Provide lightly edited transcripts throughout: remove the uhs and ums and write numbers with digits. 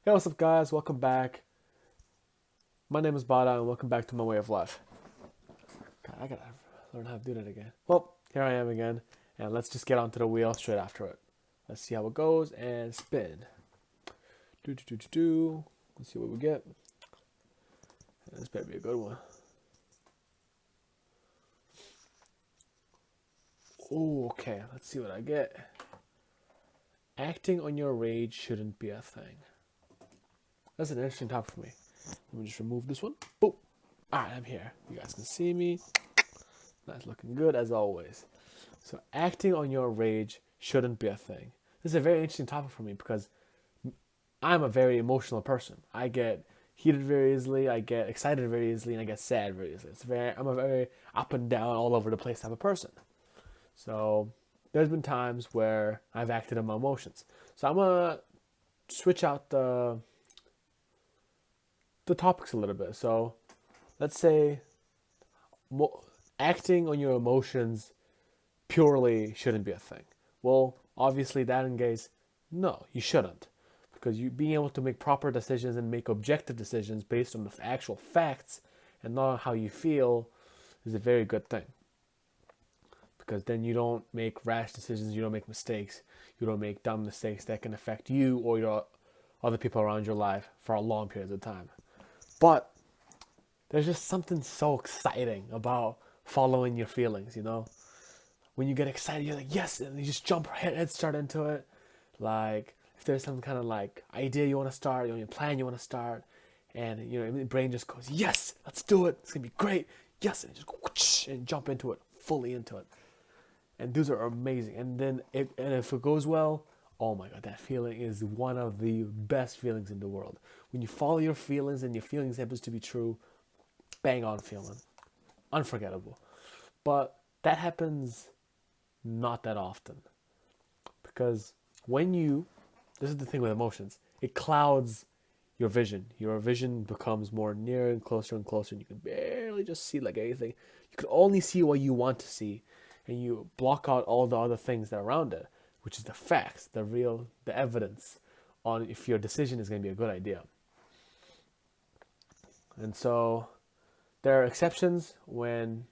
Hey, what's up, guys? Welcome back. My name is Bada, and welcome back to my way of life. God, I gotta learn how to do that again. Well, here I am again, and let's just get onto the wheel straight after it. Let's see how it goes and spin. Do do do do do. Let's see what we get. This better be a good one. Oh, okay. Let's see what I get. Acting on your rage shouldn't be a thing. That's an interesting topic for me. Let me just remove this one. Boom. Alright, I'm here. You guys can see me. That's looking good as always. So acting on your rage shouldn't be a thing. This is a very interesting topic for me because I'm a very emotional person. I get heated very easily, I get excited very easily, and I get sad very easily. I'm a very up and down, all over the place type of person. So there's been times where I've acted on my emotions. So I'm gonna switch out the topics a little bit. So let's say acting on your emotions purely shouldn't be a thing. Well, obviously that in case, no, you shouldn't. Because you being able to make proper decisions and make objective decisions based on the actual facts and not on how you feel is a very good thing. Because then you don't make rash decisions, you don't make mistakes, you don't make dumb mistakes that can affect you or your other people around your life for a long period of time. But there's just something so exciting about following your feelings, you know? When you get excited, you're like, yes, and you just jump head start into it. Like, if there's some kind of like idea you want to start, you know, your plan you want to start, and you know, the brain just goes, yes, let's do it. It's gonna be great. Yes, and just go whoosh, and jump into it, fully into it. And those are amazing. And if it goes well, oh my god, that feeling is one of the best feelings in the world. When you follow your feelings and your feelings happens to be true, bang on feeling, unforgettable. But that happens not that often because when you this is the thing with emotions, it clouds your vision. Your vision becomes more near and closer, and you can barely just see like anything. You can only see what you want to see, and you block out all the other things that are around it, which is the facts, the evidence on if your decision is going to be a good idea. And so there are exceptions when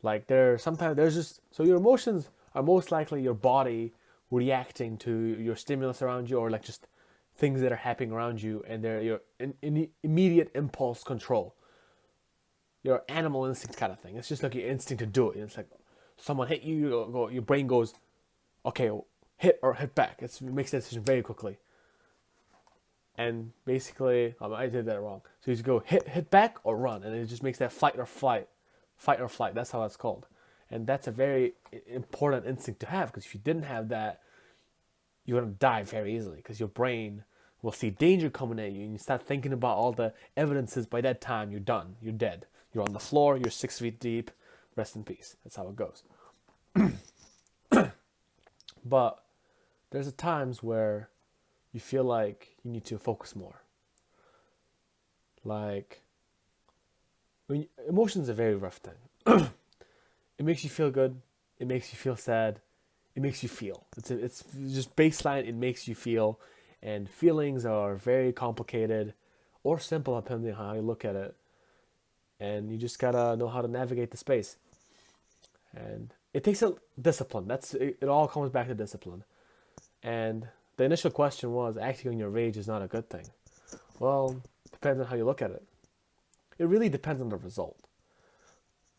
like there sometimes there's just so your emotions are most likely your body reacting to your stimulus around you or like just things that are happening around you, and they're your immediate impulse control, your animal instinct kind of thing. It's just like your instinct to do it. It's like someone hit you, your brain goes, okay, hit or hit back. It makes that decision very quickly. And basically, I did that wrong. So you just go hit back or run, and it just makes that fight or flight. That's how it's called, and that's a very important instinct to have because if you didn't have that, you're gonna die very easily because your brain will see danger coming at you, and you start thinking about all the evidences. By that time, you're done. You're dead. You're on the floor. You're 6 feet deep. Rest in peace. That's how it goes. But there's times where you feel like you need to focus more. Like emotions are a very rough thing. It makes you feel good. It makes you feel sad. It makes you feel. It's just baseline. It makes you feel, and feelings are very complicated or simple depending on how you look at it. And you just gotta know how to navigate the space. And it takes a discipline. It all comes back to discipline. And the initial question was acting on your rage is not a good thing. Well, depends on how you look at it. It really depends on the result.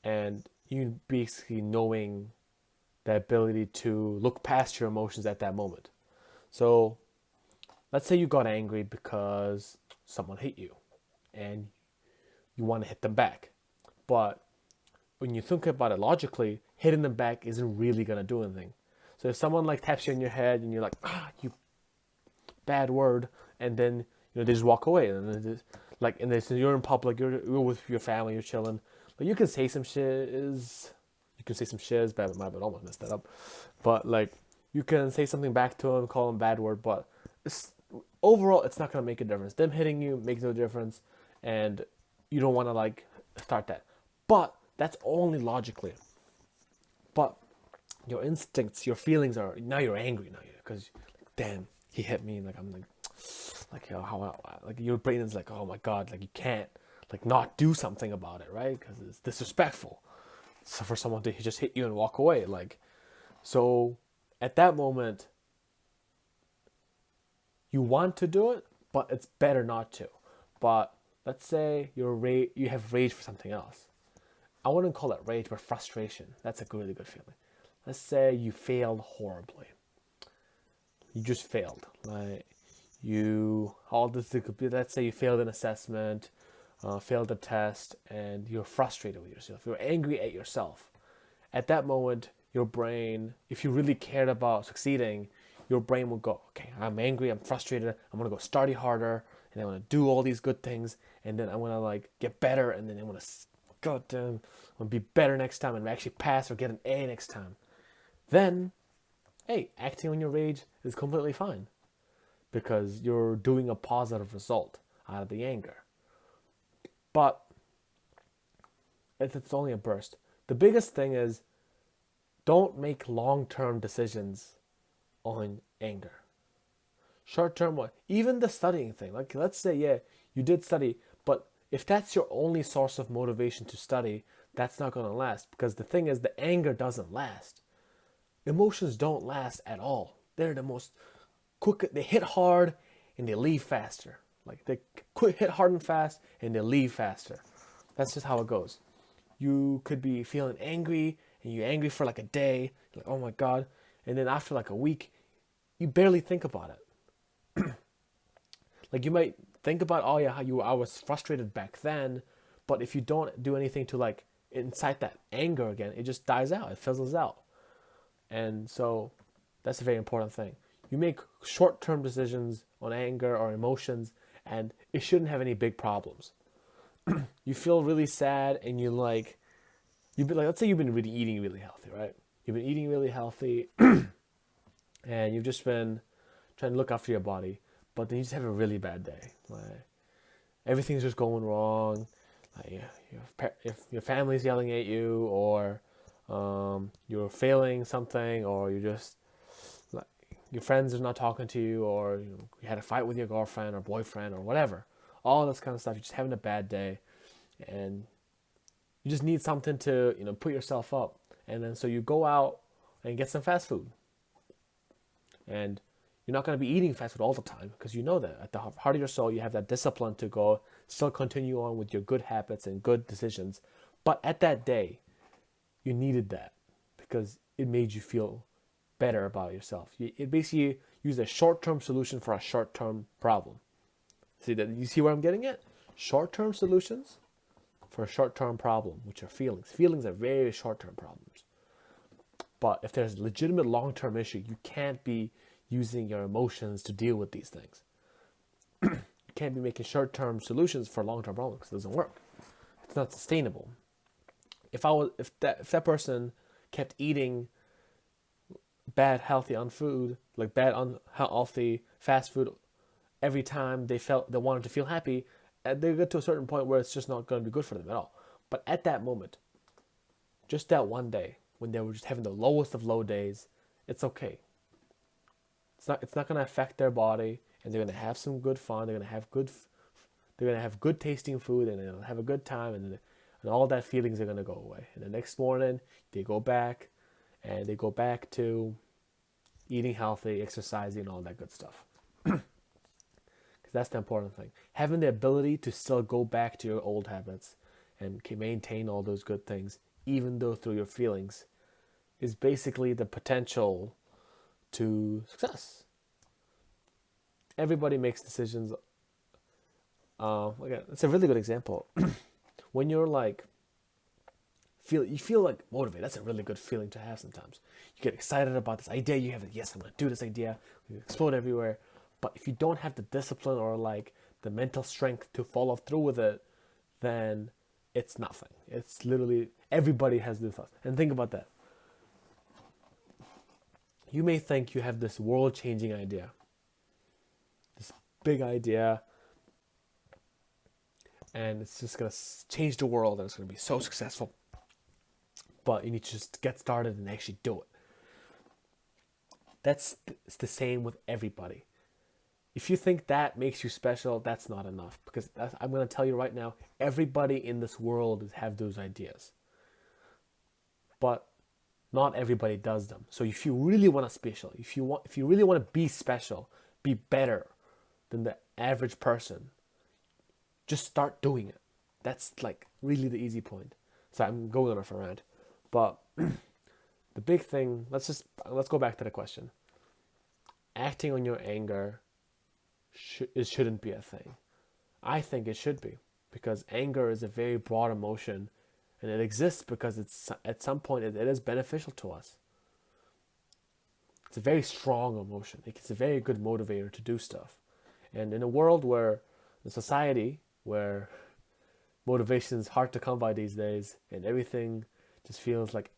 And you basically knowing the ability to look past your emotions at that moment. So let's say you got angry because someone hit you and you want to hit them back. But when you think about it logically, hitting them back isn't really going to do anything. So if someone like taps you on your head and you're like, you bad word, and then they just walk away, and just, like, and this you're in public, you're with your family, you're chilling, like you can say some shit is, you can say some shit is bad, but almost messed that up, but like you can say something back to him, call him bad word, but it's, overall it's not gonna make a difference. Them hitting you makes no difference, and you don't want to like start that. But that's only logically. But your instincts, your feelings are now you're angry now because like, damn, he hit me, like I'm like like, how like your brain is like, oh my god, like you can't like not do something about it, right? Because it's disrespectful. So for someone to just hit you and walk away, like, so at that moment, you want to do it, but it's better not to. But let's say you have rage for something else. I wouldn't call it rage, but frustration. That's a really good feeling. Let's say you failed horribly. You just failed. Like all this could be. Let's say you failed an assessment, failed a test, and you're frustrated with yourself. You're angry at yourself. At that moment, your brain, if you really cared about succeeding, your brain will go, okay, I'm angry, I'm frustrated, I'm gonna go study harder, and I'm gonna do all these good things, and then I'm gonna like get better, and then I'm gonna, goddamn, I'm gonna be better next time, and actually pass or get an A next time. Then, hey, acting on your rage is completely fine, because you're doing a positive result out of the anger. But it's only a burst. The biggest thing is, don't make long-term decisions on anger. Short-term what? Even the studying thing. Like, let's say, yeah, you did study, but if that's your only source of motivation to study, that's not going to last. Because the thing is, the anger doesn't last. Emotions don't last at all. They're the most quick. They hit hard and they leave faster. Like, they hit hard and fast and they leave faster. That's just how it goes. You could be feeling angry and you're angry for like a day, like, oh my god, and then after like a week, you barely think about it. Like, you might think about, oh yeah, I was frustrated back then, but if you don't do anything to like incite that anger again, it just dies out, it fizzles out. And so that's a very important thing. You make short-term decisions on anger or emotions, and it shouldn't have any big problems. You feel really sad, and you've been like, let's say you've been really eating really healthy, right? You've been eating really healthy, and you've just been trying to look after your body, but then you just have a really bad day. Like, everything's just going wrong. Like, if your family's yelling at you, or you're failing something, or you're just like, your friends are not talking to you, or you had a fight with your girlfriend or boyfriend or whatever. All this kind of stuff. You're just having a bad day, and you just need something to put yourself up. And then so you go out and get some fast food, and you're not going to be eating fast food all the time, because you know that at the heart of your soul you have that discipline to go still continue on with your good habits and good decisions. But at that day, you needed that because it made you feel better about yourself. It basically used a short-term solution for a short-term problem. See that? You see where I'm getting at? Short-term solutions for a short-term problem, which are feelings. Feelings are very short-term problems. But if there's a legitimate long-term issue, you can't be using your emotions to deal with these things. You can't be making short-term solutions for long-term problems. It doesn't work. It's not sustainable. If that person kept eating bad healthy food, like bad unhealthy fast food, every time they wanted to feel happy, they get to a certain point where it's just not going to be good for them at all. But at that moment, just that one day when they were just having the lowest of low days, it's okay. It's not going to affect their body, and they're going to have some good fun. They're going to have good tasting food, and they'll have a good time, and all that feelings are going to go away. And the next morning, they go back to eating healthy, exercising, and all that good stuff. Because that's the important thing. Having the ability to still go back to your old habits and maintain all those good things, even though through your feelings, is basically the potential to success. Everybody makes decisions. Again, it's a really good example. When you're like, you feel like motivated. That's a really good feeling to have sometimes. You get excited about this idea. You have it. Yes, I'm going to do this idea. You explode everywhere. But if you don't have the discipline or like the mental strength to follow through with it, then it's nothing. It's literally, everybody has new thoughts. And think about that. You may think you have this world-changing idea, this big idea, and it's just going to change the world, and it's going to be so successful. But you need to just get started and actually do it. It's the same with everybody. if you think that makes you special, that's not enough. Because I'm going to tell you right now, everybody in this world have those ideas. But not everybody does them. So if you really want to special, if you really want to be special, be better than the average person, just start doing it. That's like really the easy point. So I'm going on a rant. But the big thing, let's go back to the question. Acting on your anger it shouldn't be a thing. I think it should be, because anger is a very broad emotion, and it exists because it's at some point it is beneficial to us. It's a very strong emotion. It's a very good motivator to do stuff. And in a world where, in society where motivation is hard to come by these days, and everything just feels like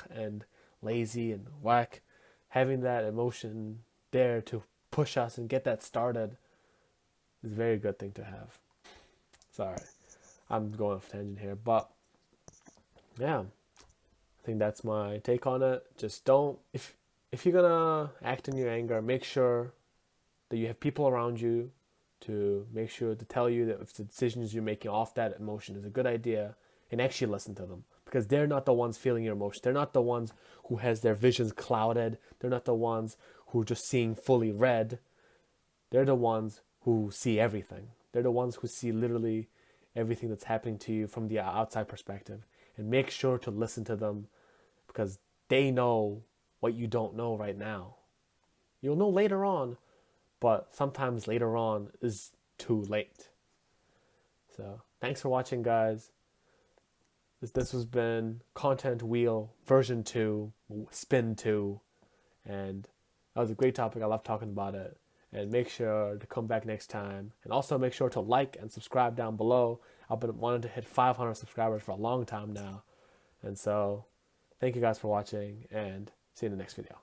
and lazy and whack, having that emotion there to push us and get that started is a very good thing to have. Sorry, I'm going off tangent here, but yeah, I think that's my take on it. Just don't, if you're gonna act in your anger, make sure that you have people around you to make sure to tell you that if the decisions you're making off that emotion is a good idea, and actually listen to them, because they're not the ones feeling your emotion. They're not the ones who has their visions clouded. They're not the ones who are just seeing fully red. They're the ones who see everything. They're the ones who see literally everything that's happening to you from the outside perspective. And make sure to listen to them, because they know what you don't know right now. You'll know later on, but sometimes later on is too late. So thanks for watching, guys. This has been Content Wheel version 2, spin 2, and that was a great topic. I love talking about it. And make sure to come back next time. And also make sure to like and subscribe down below. I've been wanting to hit 500 subscribers for a long time now. And so thank you guys for watching, and see you in the next video.